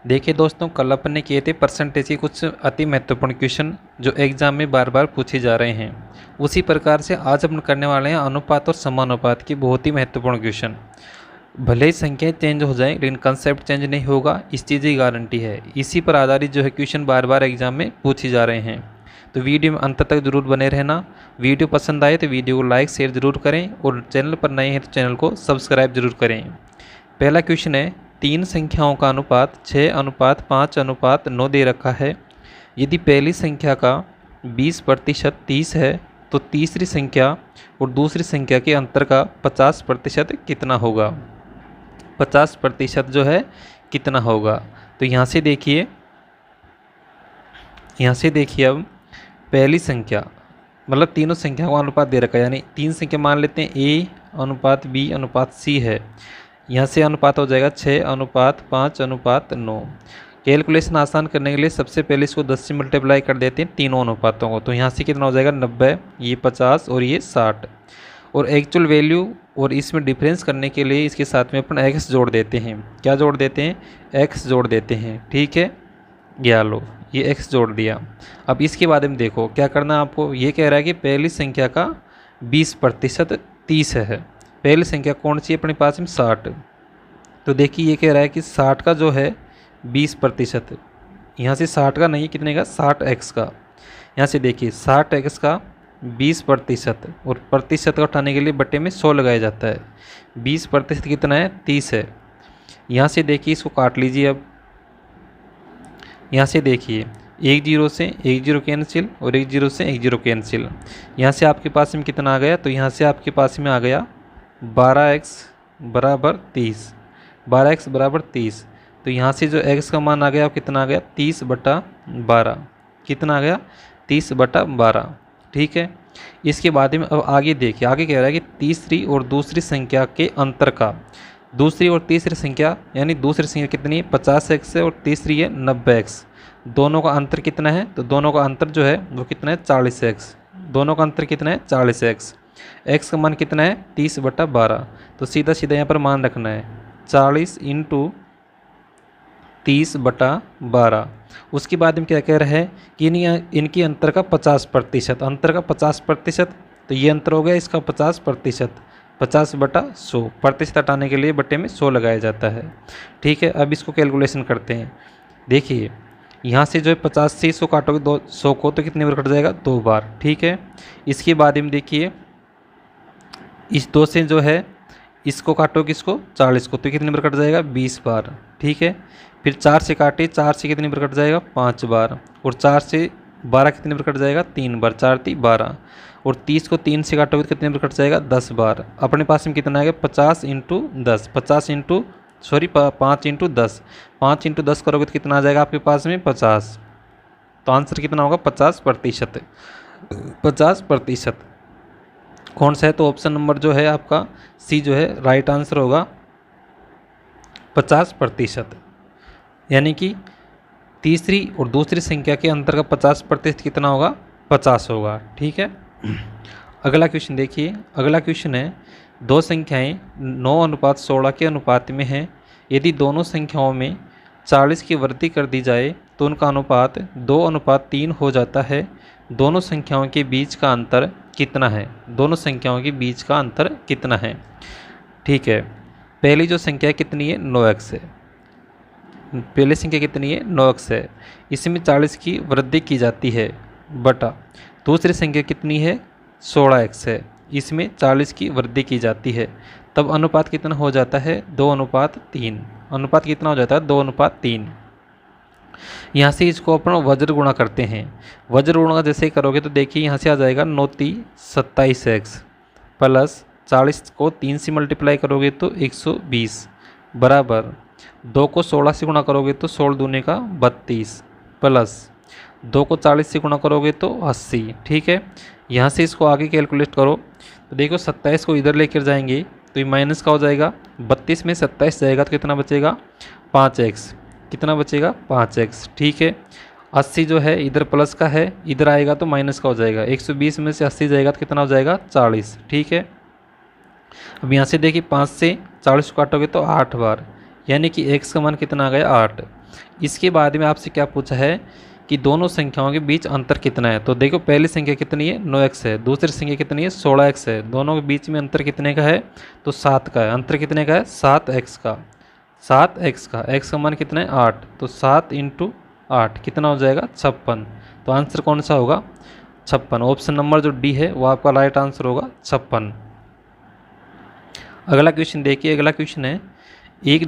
देखिए दोस्तों, कल अपन ने किए थे परसेंटेज के कुछ अति महत्वपूर्ण क्वेश्चन जो एग्जाम में बार बार पूछे जा रहे हैं। उसी प्रकार से आज अपन करने वाले हैं अनुपात और समानुपात की बहुत ही महत्वपूर्ण क्वेश्चन। भले ही संख्याएं चेंज हो जाएं लेकिन कंसेप्ट चेंज नहीं होगा, इस चीज़ की गारंटी है। इसी पर आधारित जो है क्वेश्चन बार बार एग्जाम में पूछे जा रहे हैं। तो वीडियो में अंत तक जरूर बने रहना। वीडियो पसंद आए तो वीडियो को लाइक शेयर जरूर करें और चैनल पर नए हैं तो चैनल को सब्सक्राइब जरूर करें। पहला क्वेश्चन है, तीन संख्याओं का अनुपात 6:5:9 दे रखा है। यदि पहली संख्या का 20% 30 है तो तीसरी संख्या और दूसरी संख्या के अंतर का 50% कितना होगा। 50% जो है कितना होगा। तो यहाँ से देखिए अब पहली संख्या मतलब तीनों संख्याओं का अनुपात दे रखा है, यानी तीन संख्या मान लेते हैं A:B:C है। यहाँ से अनुपात हो जाएगा 6:5:9। कैलकुलेशन आसान करने के लिए सबसे पहले इसको 10 से मल्टीप्लाई कर देते हैं तीनों अनुपातों को। तो यहाँ से कितना हो जाएगा 90, ये 50 और ये 60। और एक्चुअल वैल्यू और इसमें डिफरेंस करने के लिए इसके साथ में अपन x जोड़ देते हैं। क्या जोड़ देते हैं? x जोड़ देते हैं। ठीक है, ये लो, ये x जोड़ दिया। अब इसके बाद में देखो क्या करना है आपको। ये कह रहा है कि पहली संख्या का 20% 30 है। पहली संख्या कौन सी है अपने पास में? 60। तो देखिए ये कह रहा है कि 60 का जो है 20%, यहाँ से 60 का नहीं, कितने का? 60x का। यहाँ से देखिए 60x का 20% और प्रतिशत का उठाने के लिए बट्टे में 100 लगाया जाता है। 20% कितना है? 30 है। यहाँ से देखिए इसको काट लीजिए। अब यहाँ से देखिए 1 0 से 1 0 कैंसिल और 1 0 से 1 0 कैंसिल। यहाँ से आपके पास में कितना आ गया? तो यहाँ से आपके पास में आ गया 12x बराबर 30। 12x बराबर 30। तो यहाँ से जो x का मान आ गया कितना आ गया? 30/12। कितना आ गया? 30/12। ठीक है, इसके बाद में अब आगे देखिए, आगे कह रहा है कि तीसरी और दूसरी संख्या के अंतर का, दूसरी और तीसरी संख्या यानी दूसरी संख्या कितनी है? 50x है और तीसरी है 90x। दोनों का अंतर कितना है? तो दोनों का अंतर जो है वो कितना है? 40x। दोनों का अंतर कितना है? 40x। x का मान कितना है? 30/12। तो सीधा सीधा यहाँ पर मान रखना है 40 × 30/12। उसके बाद में क्या कह रहा है कि इनकी अंतर का 50%, अंतर का 50%। तो ये अंतर हो गया इसका 50%। 50/100, प्रतिशत हटाने के लिए बट्टे में 100 लगाया जाता है। ठीक है, अब इसको कैलकुलेशन करते हैं। देखिए यहाँ से जो है 50 से 100 काटोगे 100 को तो कितने बार कट जाएगा? 2 बार। ठीक है, इसके बाद में देखिए इस 2 से जो है इसको काटो किसको? 40 को, तो कितने बार कट जाएगा? 20 बार। ठीक है, फिर 4 से काटे, 4 से कितने बार कट जाएगा? 5 बार। और 4 से 12 कितने बार कट जाएगा? 3 बार। 4 × 3 = 12। और 30 को 3 से काटोगे तो कितने बार कट जाएगा? 10 बार। अपने पास में कितना आएगा? 50 × 10। 5 × 10। 5 × 10 करोगे तो कितना आ जाएगा आपके पास में? 50। तो आंसर कितना होगा? 50%। 50% कौन सा है? तो ऑप्शन नंबर जो है आपका सी जो है राइट आंसर होगा 50%। यानी कि तीसरी और दूसरी संख्या के अंतर का 50% कितना होगा? 50 होगा। ठीक है, अगला क्वेश्चन देखिए। अगला क्वेश्चन है, दो संख्याएं 9:16 के अनुपात में हैं। यदि दोनों संख्याओं में 40 की वृद्धि कर दी जाए तो उनका अनुपात 2:3 हो जाता है। दोनों संख्याओं के बीच का अंतर कितना है? दोनों संख्याओं के बीच का अंतर कितना है? ठीक है, पहली जो संख्या कितनी है? 9x है। पहली संख्या कितनी है? 9x है। इसमें 40 की वृद्धि की जाती है बटा दूसरी संख्या कितनी है? 16x है। इसमें 40 की वृद्धि की जाती है। तब अनुपात कितना हो जाता है? 2:3। अनुपात कितना हो जाता है? 2:3। यहाँ से इसको अपन वज्र गुणा करते हैं। वज्र गुणा जैसे करोगे तो देखिए यहाँ से आ जाएगा 9×3 = 27x प्लस 40 को 3 से मल्टीप्लाई करोगे तो 120 बराबर 2 को 16 से गुणा करोगे तो 16×2 = 32 प्लस 2 को 40 से गुणा करोगे तो 80। ठीक है, यहाँ से इसको आगे कैलकुलेट करो तो देखो 27 को इधर लेकर जाएंगे तो ये माइनस का हो जाएगा। 32 में 27 जाएगा तो कितना बचेगा? 5x। कितना बचेगा? 5x। ठीक है, 80 जो है इधर प्लस का है, इधर आएगा तो माइनस का हो जाएगा। 120 में से 80 जाएगा तो कितना हो जाएगा? 40। ठीक है, अब यहाँ से देखिए 5 से 40 को काटोगे तो 8 बार। यानी कि x का मान कितना आ गया 8। इसके बाद में आपसे क्या पूछा है कि दोनों संख्याओं के बीच अंतर कितना है। तो देखो पहली संख्या कितनी है 9x है, दूसरी संख्या कितनी है 16x है, दोनों के बीच में अंतर कितने का है तो 7 का है। अंतर कितने का है 7x का, 7x का, x का मान कितना है 8, तो 7 × 8 कितना हो जाएगा 56। तो आंसर कौन सा होगा 56। ऑप्शन नंबर जो डी है वो आपका राइट आंसर होगा 56। अगला क्वेश्चन देखिए, अगला क्वेश्चन है एक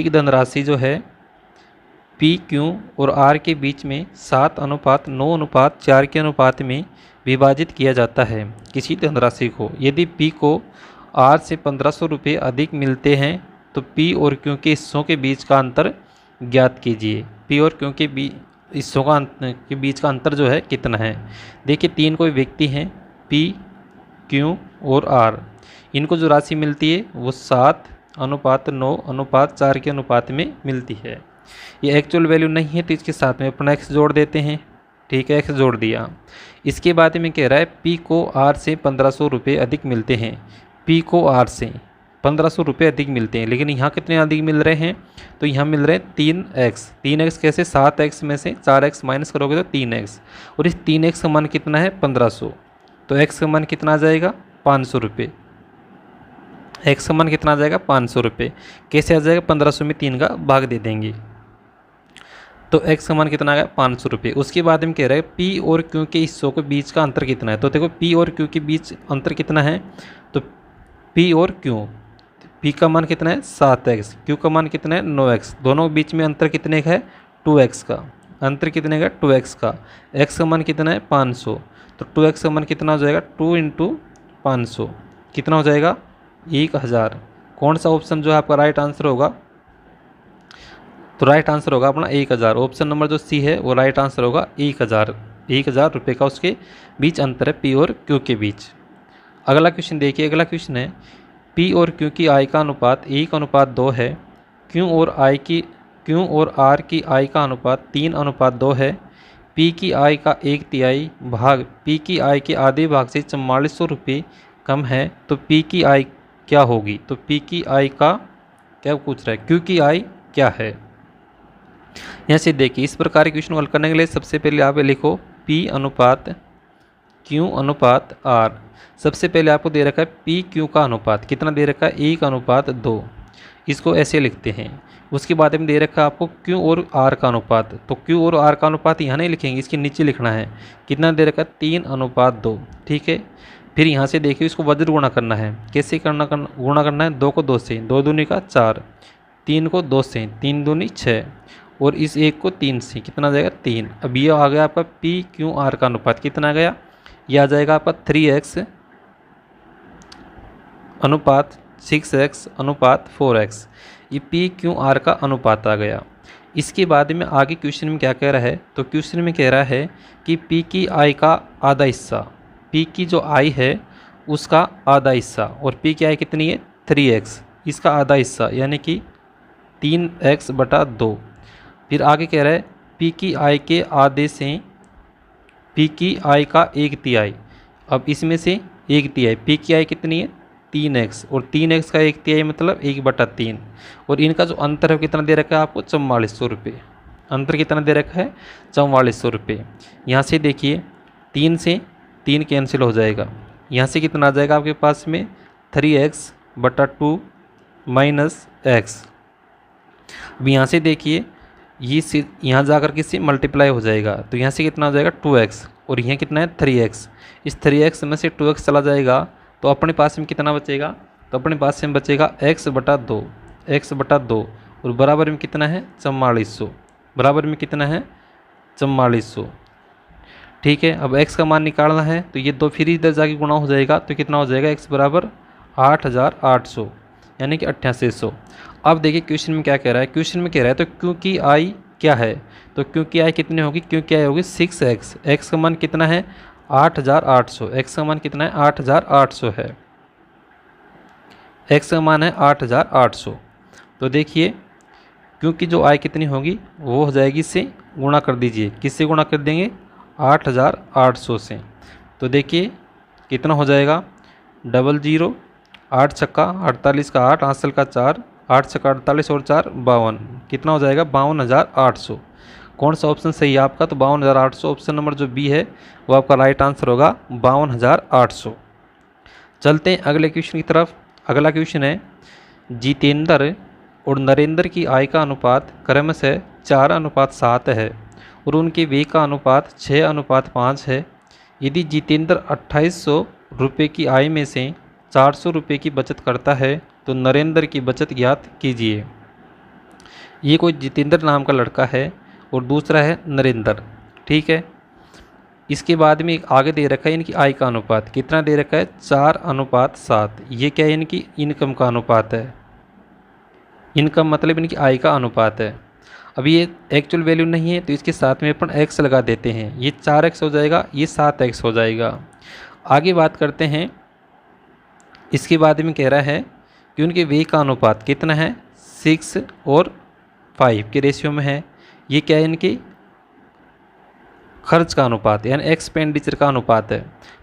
धनराशि जो है पी क्यू और आर के बीच में 7:9:4 के अनुपात में विभाजित किया जाता है किसी धनराशि को। यदि पी को आर से 1500 रुपये अधिक मिलते हैं तो पी और क्यू के हिस्सों के बीच का अंतर ज्ञात कीजिए। पी और क्यू के हिस्सों के बीच का अंतर जो है कितना है। देखिए तीन कोई व्यक्ति हैं पी क्यू और आर, इनको जो राशि मिलती है वो 7:9:4 के अनुपात में मिलती है। ये एक्चुअल वैल्यू नहीं है तो इसके साथ में अपना x जोड़ देते हैं। ठीक है, x जोड़ दिया। इसके बाद में कह रहा है P को R से 1500 रुपये अधिक मिलते हैं। P को R से 1500 रुपये अधिक मिलते हैं, लेकिन यहाँ कितने अधिक मिल रहे हैं तो यहाँ मिल रहे हैं 3x। 3x कैसे 7x में से 4x माइनस करोगे तो 3x, और इस 3x का मान कितना है 1500, तो x का मान कितना आ जाएगा 500 रुपये। x का मान कितना आ जाएगा 500 रुपये। कैसे आ जाएगा 1500 में 3 का भाग दे देंगे तो x का मान कितना आ गया 500 रुपये। उसके बाद हम कह रहे हैं P और Q के हिस्सों के बीच का अंतर कितना है। तो देखो P और Q के बीच अंतर कितना है तो P और Q, P का मान कितना है 7x, Q का मान कितना है 9x, दोनों के बीच में अंतर कितने का है 2x का। अंतर कितने का 2x का। x का मान कितना है 500, तो 2x का मान कितना हो जाएगा 2 × 500 कितना हो जाएगा 1000। कौन सा ऑप्शन जो है आपका राइट आंसर होगा, तो राइट आंसर होगा अपना 1000। ऑप्शन नंबर जो सी है वो राइट आंसर होगा 1000। 1000 रुपये का उसके बीच अंतर है P और Q के बीच। अगला क्वेश्चन देखिए, अगला क्वेश्चन है P और Q की आय का अनुपात 1:2 है। Q और R की आय का अनुपात 3:2 है। P की आय का 1/3 भाग P की आय के आधे भाग से 4400 रुपये कम है तो P की आय क्या होगी। तो P की आय का क्या पूछ रहा है, Q की आय क्या है। यहाँ से देखिए इस प्रकार के क्वेश्चन को हल करने के लिए सबसे पहले आप लिखो P अनुपात Q अनुपात R। सबसे पहले आपको दे रखा है P Q का अनुपात कितना दे रखा है 1:2, इसको ऐसे लिखते हैं। उसके बाद में दे रखा है आपको Q और R का अनुपात, तो Q और R का अनुपात यहाँ नहीं लिखेंगे, इसके नीचे लिखना है। कितना दे रखा है 3:2। ठीक है, फिर यहाँ से देखिए इसको वज्र गुणा करना है। कैसे गुणा करना है 2 को 2 से, 2 दूनी का 4, 3 को 2 से, 3 दूनी 6, और इस 1 को 3 से कितना आ जाएगा 3। अब ये आ गया आपका P Q R का अनुपात कितना आ गया, ये आ जाएगा आपका 3x अनुपात 6x अनुपात 4x। ये P Q R का अनुपात आ गया। इसके बाद में आगे क्वेश्चन में क्या कह रहा है, तो क्वेश्चन में कह रहा है कि P की आय का आधा हिस्सा, P की जो आय है उसका आधा हिस्सा, और P की आय कितनी है 3x, इसका आधा हिस्सा यानी कि 3x/2। फिर आगे कह रहा है P की आय के आधे से P की आय का 1/3। अब इसमें से 1/3 P की आय कितनी है 3x, और 3x का 1/3 मतलब 1/3, और इनका जो अंतर है कितना दे रखा है आपको 4400 रुपये। अंतर कितना दे रखा है 4400 रुपये। यहाँ से देखिए 3 से 3 कैंसिल हो जाएगा, यहाँ से कितना आ जाएगा आपके पास में 3x/2 माइनस x। अब यहाँ से देखिए ये यहाँ जाकर किससे मल्टीप्लाई हो जाएगा, तो यहाँ से कितना हो जाएगा 2x, और यहाँ कितना है 3x। इस 3x में से 2x चला जाएगा तो अपने पास में कितना बचेगा, तो अपने पास में बचेगा x/2, x/2, और बराबर में कितना है 4400, बराबर में कितना है 4400। ठीक है, अब x का मान निकालना है तो ये 2 फिर इधर जाके गुणा हो जाएगा तो कितना हो जाएगा x बराबर 8800 यानी कि 8800। अब देखिए क्वेश्चन में क्या कह रहा है, क्वेश्चन में कह रहा है तो Q की आय क्या है, तो Q की आय कितनी होगी, Q की आय होगी 6x, x का मान कितना है 8800, x का मान कितना है 8800 है, x का मान है 8800। तो देखिए क्योंकि जो आय कितनी होगी वो हो जाएगी, इससे गुणा कर दीजिए। किससे गुणा कर देंगे 8800 से, तो देखिए कितना हो जाएगा 00, 8 छक्का 48 का 8, आंसर का 4, 8 छक्का 48 और 4 52, कितना हो जाएगा 52,800। कौन सा ऑप्शन सही है आपका? तो 52,800 ऑप्शन नंबर जो बी है वो आपका राइट आंसर होगा 52,800। चलते हैं अगले क्वेश्चन की तरफ। अगला क्वेश्चन है जितेंद्र और नरेंद्र की आय का अनुपात क्रमशः 4:7 है और उनके व्यय का अनुपात 6:5 है। यदि जितेंद्र 2800 रुपये की आय में से 400 रुपये की बचत करता है तो नरेंद्र की बचत ज्ञात कीजिए। ये कोई जितेंद्र नाम का लड़का है और दूसरा है नरेंद्र, ठीक है। इसके बाद में आगे दे रखा है इनकी आय का अनुपात, कितना दे रखा है 4:7। ये क्या है? इनकी इनकम का अनुपात है। इनकम मतलब इनकी आय का अनुपात है। अब ये एक्चुअल वैल्यू नहीं है तो इसके साथ में अपन x लगा देते हैं। ये 4x हो जाएगा, ये 7x हो जाएगा। आगे बात करते हैं। इसके बाद में कह रहा है कि उनके व्यय का अनुपात कितना है 6 और 5 के रेशियो में है। ये क्या है? इनकी खर्च का अनुपात यानी एक्सपेंडिचर का अनुपात है।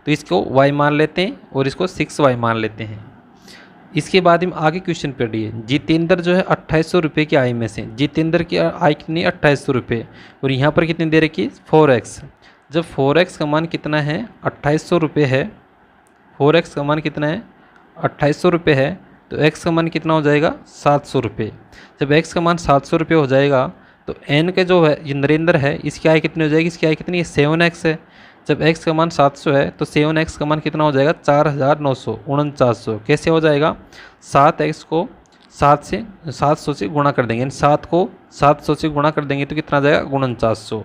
तो इसको y मान लेते हैं और इसको 6y मान लेते हैं। इसके बाद हम आगे क्वेश्चन पढ़िए। जितेंद्र जो है 2800 रुपये की आय में से, जितेंद्र की आय कितनी 2800 रुपये और यहाँ पर कितनी दे रखी है 4x। जब 4x का मान कितना है 2800 रुपये है, 4x का मान कितना है 2800 रुपये है, तो x का मान कितना हो जाएगा 700 रुपये। जब x का मान 700 रुपये हो जाएगा तो n का जो है ये नरेंद्र है इसकी आय कितनी हो जाएगी? इसकी आय कितनी है 7x है। जब x का मान 700 है तो 7x का मान कितना हो जाएगा 4,949। कैसे हो जाएगा? 7x को 700 से गुणा कर देंगे, यानी 7 को 700 से गुणा कर देंगे तो कितना आ जाएगा 4900।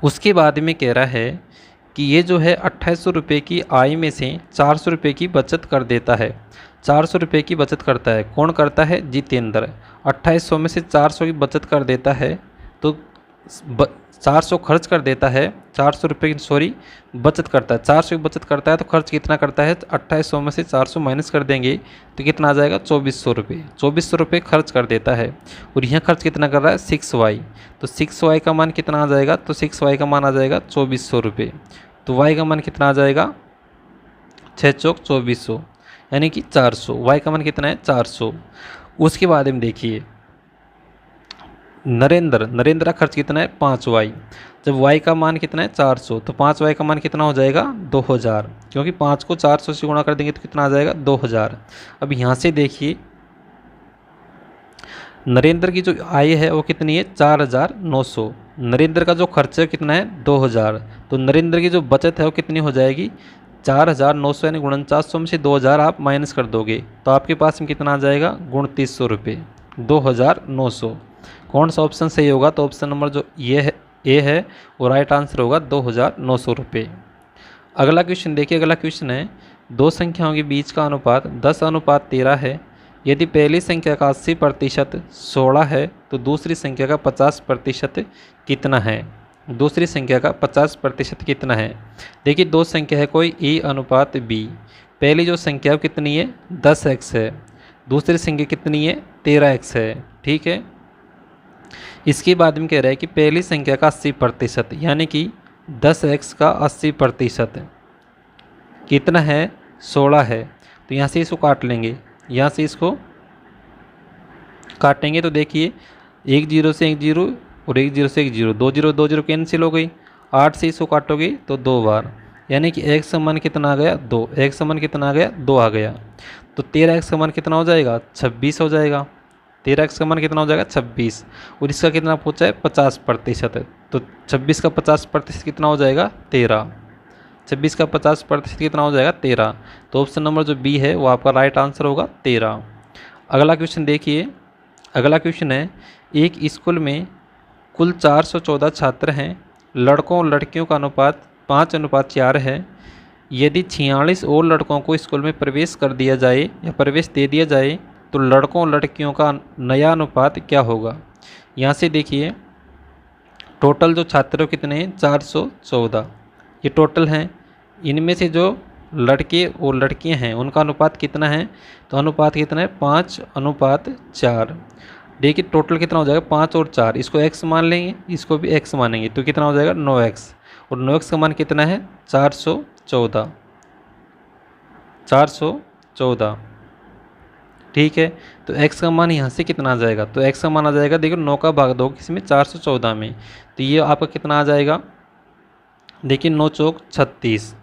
उसके बाद में कह रहा है कि ये जो है 2800 रुपये की आय में से 400 रुपये की बचत कर देता है। 400 रुपये की बचत करता है। कौन करता है? जितेंद्र। 2800 में से 400 की बचत कर देता है तो 400 खर्च कर देता है, 400 रुपये की सॉरी बचत करता है। 400 की बचत करता है तो खर्च कितना करता है? 2800 में से 400 माइनस कर देंगे तो कितना आ जाएगा 2400 रुपये। 2400 रुपये खर्च कर देता है और यहाँ खर्च कितना कर रहा है 6y। तो 6y का मान कितना आ जाएगा? तो 6y का मान आ जाएगा 2400 रुपये। तो y का मान कितना आ जाएगा 6 चौक 2400 यानी कि 400। y का मान कितना है 400। उसके बाद में देखिए नरेंद्र का खर्च कितना है 5y। जब y का मान कितना है 400 तो 5y का मान कितना हो जाएगा 2000, क्योंकि 5 को 400 से गुणा कर देंगे तो कितना आ जाएगा 2000। अब यहाँ से देखिए नरेंद्र की जो आय है वो कितनी है 4900। नरेंद्र का जो खर्च है कितना है 2000, तो नरेंद्र की जो बचत है वो कितनी हो जाएगी 4900 यानी 4900 में से 2000 आप माइनस कर दोगे तो आपके पास में कितना आ जाएगा 2900 रुपये। 2900। कौन सा ऑप्शन सही होगा? तो ऑप्शन नंबर जो ये है ए है वो राइट आंसर होगा 2900 रुपये। अगला क्वेश्चन देखिए। अगला क्वेश्चन है दो संख्याओं के बीच का अनुपात 10:13 है। यदि पहली संख्या का 80% 16 है तो दूसरी संख्या का 50% कितना है? दूसरी संख्या का 50% कितना है? देखिए दो संख्या है कोई A/B। पहली जो संख्या कितनी है 10x है, दूसरी संख्या कितनी है 13x है, ठीक है। इसके बाद में कह रहा है कि पहली संख्या का 80% यानी कि 10x का 80% कितना है 16 है। तो यहाँ से इसको काट लेंगे, यहाँ से इसको काटेंगे तो देखिए 1 0 से 1 0 और 1 0 से 1 0, 2 0 2 0 कैंसिल हो गई। 8 से इसको काटोगे तो 2 बार, यानी कि x का मान कितना आ गया 2, x का मान कितना आ गया 2 आ गया। तो 13x का मान कितना हो जाएगा 26 हो जाएगा। 13x का मान कितना हो जाएगा 26 और इसका कितना पूछा है 50%। तो 26 का 50% कितना हो जाएगा 13। 26 का 50% कितना हो जाएगा 13। तो ऑप्शन नंबर जो बी है वो आपका राइट आंसर होगा 13। अगला क्वेश्चन देखिए। अगला क्वेश्चन है एक स्कूल में कुल 414 छात्र हैं। लड़कों और लड़कियों का अनुपात 5:4 है। यदि 46 और लड़कों को स्कूल में प्रवेश कर दिया जाए या प्रवेश दे दिया जाए तो लड़कों और लड़कियों का नया अनुपात क्या होगा? यहाँ से देखिए टोटल जो छात्र कितने हैं 414, ये टोटल हैं। इनमें से जो लड़के और लड़कियां हैं उनका अनुपात कितना है? तो अनुपात कितना है 5:4। देखिए टोटल कितना हो जाएगा 5 और 4, इसको x मान लेंगे, इसको भी x मानेंगे तो कितना हो जाएगा 9x। और 9x का मान कितना है 414। ठीक है। तो x का मान यहाँ से कितना आ जाएगा, तो x का मान आ जाएगा, देखो 9 का भाग 2 किसी में 414 में, तो ये आपका कितना आ जाएगा, देखिए 9 चौक 36,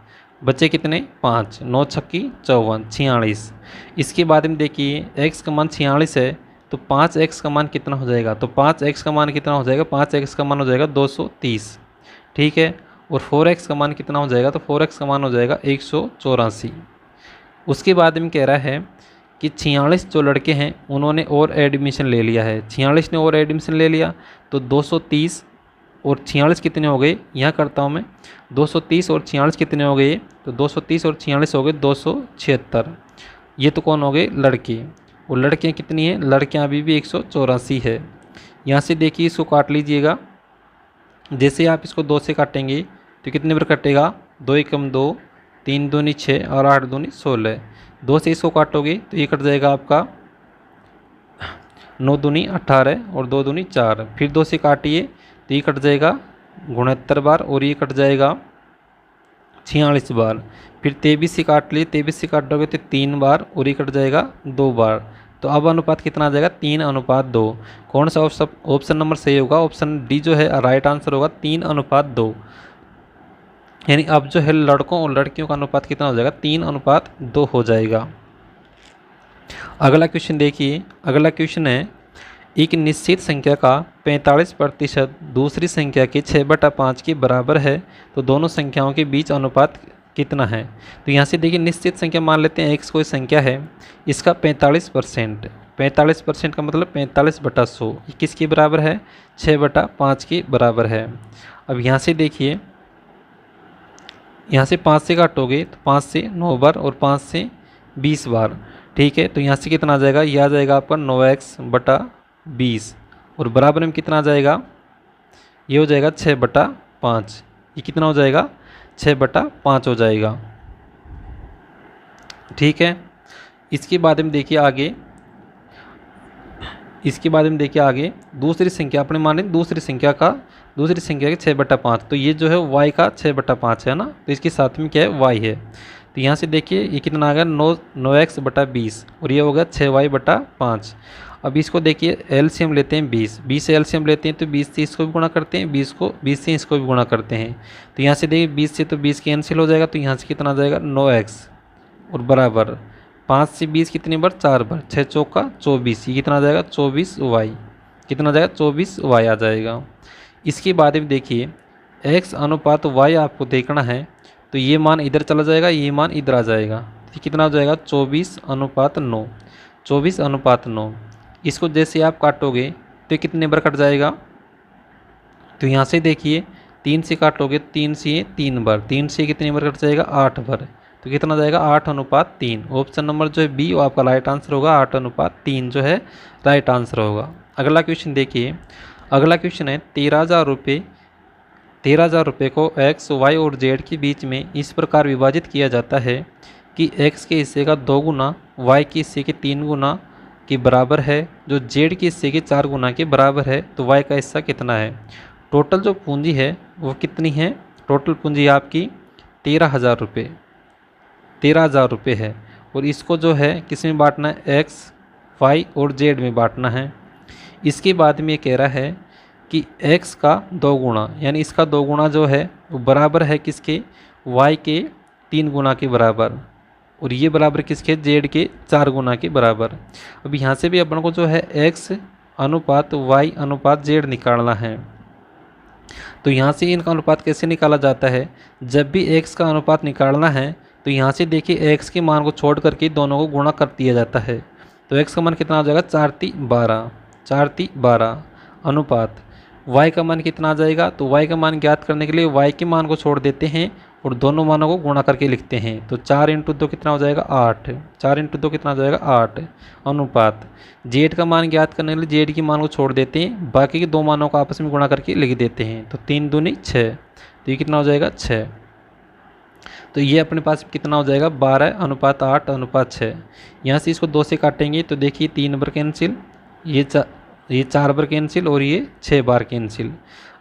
बचे कितने 5, 9 छक्की 54, 46। इसके बाद में देखिए x का मान 46 है, तो 5x का मान कितना हो जाएगा, तो 5x का मान कितना हो जाएगा, 5x का मान हो जाएगा 230, ठीक है। और 4x का मान कितना हो जाएगा, तो 4x का मान हो जाएगा 184। उसके बाद में कह रहा है कि 46 जो लड़के हैं उन्होंने और एडमिशन ले लिया है, 46 ने और एडमिशन ले लिया, तो 230 और 46 कितने हो गए, यहाँ करता हूँ मैं, 230 और 46 कितने हो गए, तो 230 और 46 हो गए 276। ये तो कौन हो गए, लड़के। और लड़कियाँ कितनी हैं, लड़कियाँ अभी भी 184 है। यहाँ से देखिए इसको काट लीजिएगा, जैसे आप इसको 2 से काटेंगे तो कितने बार कटेगा, 2 एकम 2, 3 दूनी 6 और 8 दूनी 16। 2 से इसको काटोगे तो ये कट जाएगा आपका 9 दूनी 18 और 2 दूनी 4, फिर 2 से काटिए तो ये कट जाएगा 69 बार और ये कट जाएगा 46 बार, फिर 23 से काट लिए, 23 से काटोगे तो 3 बार और ये कट जाएगा 2 बार। तो अब अनुपात कितना आ जाएगा, 3:2। कौन सा ऑप्शन नंबर सही होगा, ऑप्शन डी जो है राइट आंसर होगा, 3:2। यानी अब जो है लड़कों और लड़कियों का अनुपात कितना हो जाएगा, 3:2 हो जाएगा। अगला क्वेश्चन देखिए, अगला क्वेश्चन है एक निश्चित संख्या का 45% दूसरी संख्या के 6/5 के बराबर है, तो दोनों संख्याओं के बीच अनुपात कितना है। तो यहाँ से देखिए निश्चित संख्या मान लेते हैं, x कोई संख्या है, इसका 45%, 45% का मतलब 45/100, ये किसके बराबर है, 6/5 के बराबर है। अब यहाँ से देखिए, यहाँ से 5 से काटोगे तो 5 से 9 बार और 5 से 20 बार, ठीक है। तो यहाँ से कितना आ जाएगा, यह आ जाएगा आपका 9x/20 और बराबर में कितना आ जाएगा, ये हो जाएगा 6/5, ये कितना हो जाएगा, 6/5 हो जाएगा, ठीक है। इसके बाद में देखिए आगे, इसके बाद में देखिए आगे दूसरी संख्या अपने माने दूसरी संख्या के 6/5, तो ये जो है y का 6/5 है ना, तो इसके साथ में क्या है, y है। तो यहाँ से देखिए ये कितना आ गया, 9x/20 और ये हो गया 6y/5। अब इसको देखिए एलसीएम लेते हैं 20 से एलसीएम लेते हैं, तो 20 से इसको भी गुणा करते हैं, 20 से इसको भी गुणा करते हैं। तो यहाँ से देखिए 20 से तो 20 कैंसिल हो जाएगा, तो यहाँ से कितना आ जाएगा 9x और बराबर 5 से 20 कितनी बार, 4 बार, 6 चौका 24, ये कितना आ जाएगा 24y, कितना आ जाएगा 24y आ जाएगा। इसके बाद में देखिए x/y आपको देखना है, तो ये मान इधर चला जाएगा, ये मान इधर आ जाएगा, तो कितना हो जाएगा 24:9, 24:9। इसको जैसे आप काटोगे तो कितने बार कट जाएगा, तो यहाँ से देखिए 3 से काटोगे, 3 से 3 बार, 3 से कितनी बार कट जाएगा, 8 बार, तो कितना हो जाएगा 8:3। ऑप्शन नंबर जो है बी वो आपका राइट आंसर होगा, 8:3 जो है राइट आंसर होगा। अगला क्वेश्चन देखिए, अगला क्वेश्चन है 13,000 रुपये को x, y और z के बीच में इस प्रकार विभाजित किया जाता है कि x के हिस्से का 2 गुना y के हिस्से के 3 गुना के बराबर है, जो z के हिस्से के 4 गुना के बराबर है, तो y का हिस्सा कितना है। टोटल जो पूंजी है वो कितनी है, टोटल पूंजी आपकी 13,000 रुपये, 13,000 रुपये है, और इसको जो है किस में बांटना है, x, y और z में बांटना है। इसके बाद में ये कह रहा है कि x का 2 गुना, यानी इसका 2 गुना जो है वो बराबर है किसके, y के 3 गुना के बराबर, और ये बराबर किसके, z के 4 गुना के बराबर। अब यहाँ से भी अपन को जो है x/y/z निकालना है। तो यहाँ से इनका अनुपात कैसे निकाला जाता है, जब भी x का अनुपात निकालना है तो यहाँ से देखिए x के मान को छोड़ करके दोनों को गुणा कर दिया जाता है। तो x का मान कितना हो जाएगा, 4×3=12, 4×3=12 अनुपात y का मान कितना आ जाएगा, तो y का मान ज्ञात करने के लिए y के मान को छोड़ देते हैं और दोनों मानों को गुणा करके लिखते हैं। तो 4×2 कितना हो जाएगा, 8, 4×2 कितना हो जाएगा, 8 अनुपात z का मान ज्ञात करने के लिए z के मान को छोड़ देते हैं, बाकी के 2 मानों को आपस में गुणा करके लिख देते हैं। तो 3 दूनी 6, तो ये कितना हो जाएगा 6। तो ये अपने पास कितना हो जाएगा, 12:8:6। यहाँ से इसको 2 से काटेंगे तो देखिए 3 बार कैंसिल, ये 4 बार कैंसिल और ये 6 बार कैंसिल।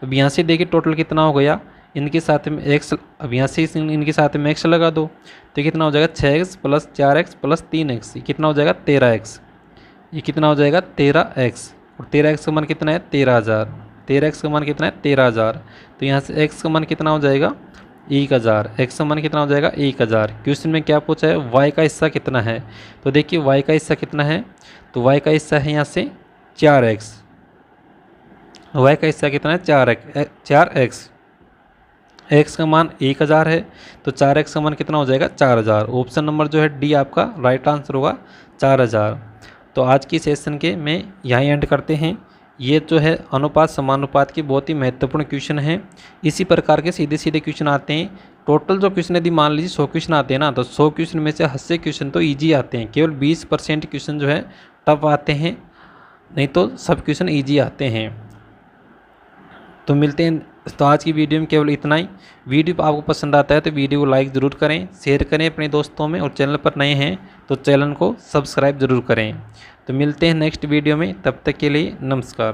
अब यहाँ से देखिए टोटल कितना हो गया, इनके साथ में x, अब यहाँ से इनके साथ में x लगा दो, तो कितना हो जाएगा 6x + 4x + 3x, कितना हो जाएगा 13x। ये कितना हो जाएगा 13x, और 13x का मान कितना है 13,000, 13x का मान कितना है 13,000। तो यहाँ से x का मान कितना हो जाएगा 1,000, x का मान कितना हो जाएगा 1,000। क्वेश्चन में क्या पूछा है y का हिस्सा कितना है, तो देखिए y का हिस्सा कितना है, तो y का हिस्सा है यहाँ से 4x, y का हिस्सा कितना है 4x, x का मान 1,000 है, तो 4x का मान कितना हो जाएगा 4,000। ऑप्शन नंबर जो है डी आपका राइट आंसर होगा 4,000। तो आज की सेशन के में यहीं एंड करते हैं। ये जो है अनुपात समानुपात की बहुत ही महत्वपूर्ण क्वेश्चन है। इसी प्रकार के सीधे सीधे क्वेश्चन आते हैं। टोटल जो क्वेश्चन यदि मान लीजिए 100 क्वेश्चन आते हैं ना, तो 100 क्वेश्चन में से 80 क्वेश्चन तो ईजी आते हैं, केवल 20% क्वेश्चन जो है टफ आते हैं, नहीं तो सब क्वेश्चन ईजी आते हैं। तो मिलते हैं, तो आज की वीडियो में केवल इतना ही। वीडियो आपको पसंद आता है तो वीडियो को लाइक ज़रूर करें, शेयर करें अपने दोस्तों में, और चैनल पर नए हैं तो चैनल को सब्सक्राइब ज़रूर करें। तो मिलते हैं नेक्स्ट वीडियो में, तब तक के लिए नमस्कार।